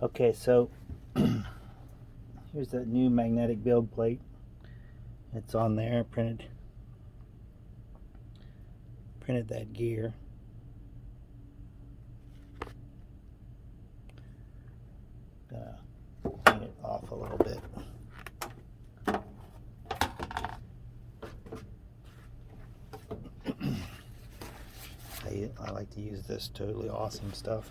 Okay, so here's that new magnetic build plate. It's on there, printed that gear. Gonna clean it off a little bit. I like to use this totally awesome stuff.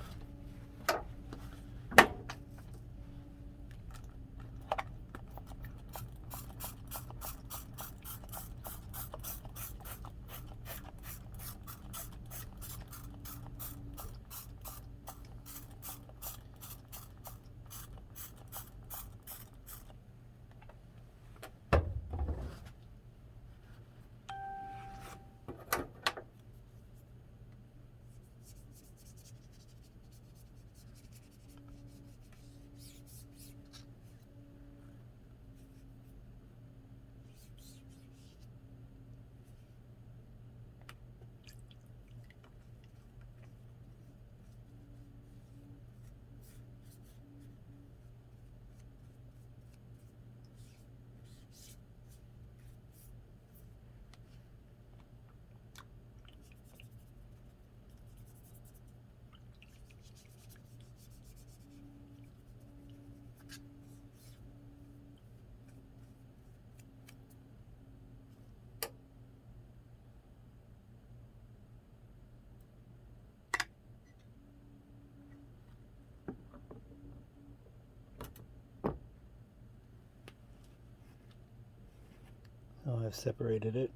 Oh, I've separated it.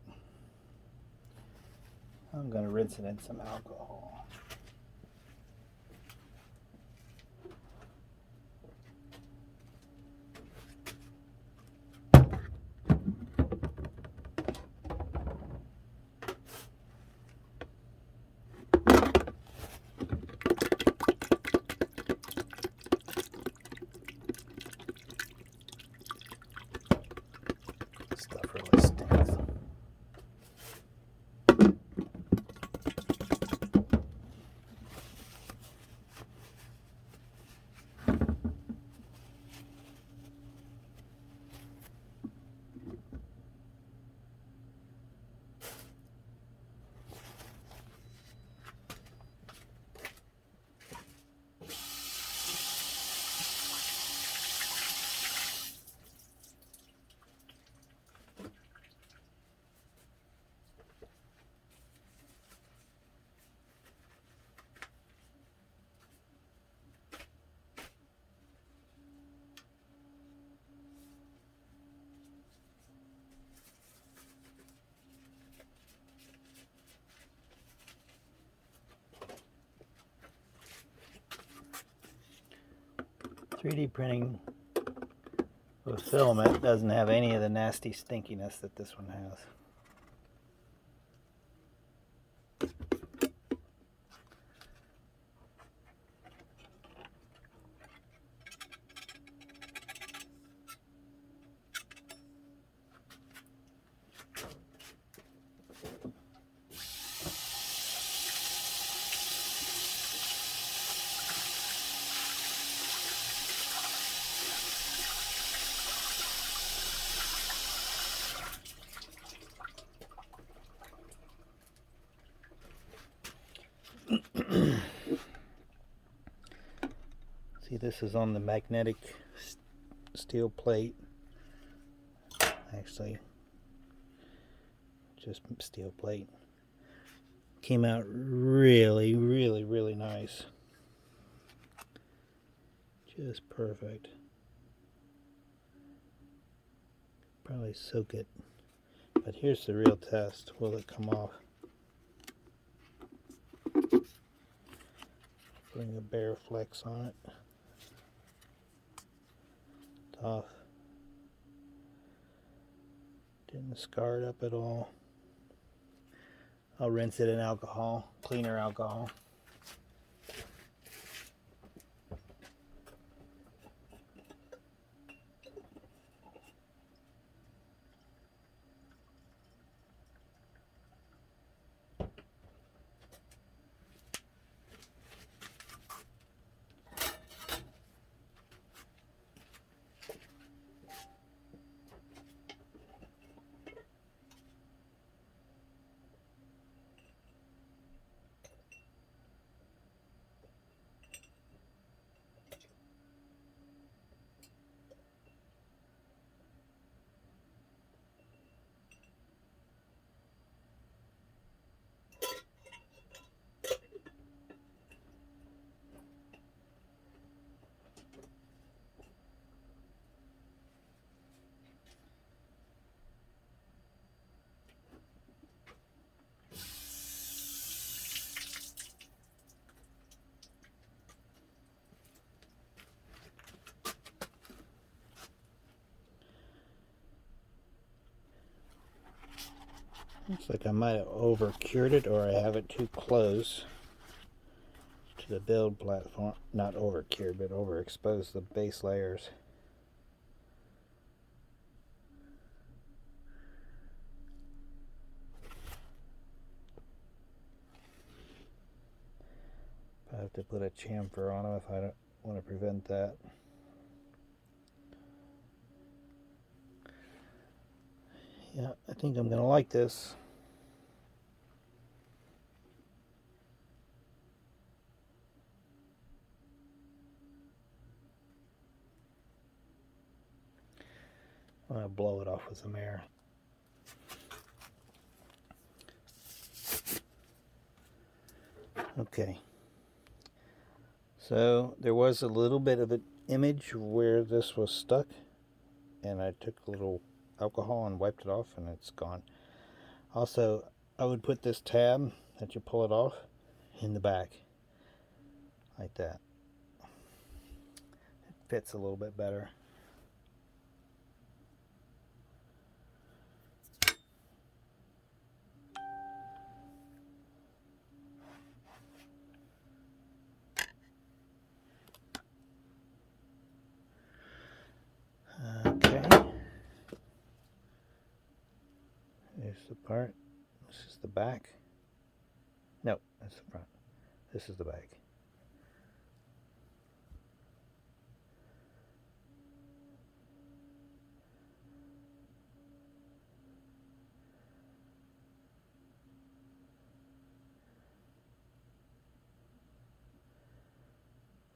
I'm going to rinse it in some alcohol. Stuff really stinks. .3D printing with filament doesn't have any of the nasty stinkiness that this one has. See, this is on the magnetic steel plate. Actually, just steel plate. Came out really, really, really nice. Just perfect. Probably soak it. But here's the real test. Will it come off? Putting a bare flex on it. It's off. Didn't scar it up at all. I'll rinse it in alcohol, cleaner alcohol. Looks like I might have over cured it, or I have it too close to the build platform. Not over cured, but overexposed the base layers. I have to put a chamfer on them if I don't want to prevent that. Yeah, I think I'm going to like this. I'm going to blow it off with some air. Okay. So there was a little bit of an image where this was stuck, and I took a little alcohol and wiped it off, and it's gone. Also, I would put this tab that you pull it off in the back, like that. It fits a little bit better. Okay. Here's the part. This is the back. No, that's the front. This is the back.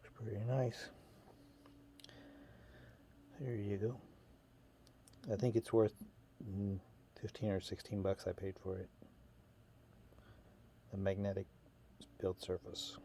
It's pretty nice. There you go. I think it's worth 15 or 16 bucks I paid for it. The magnetic build surface.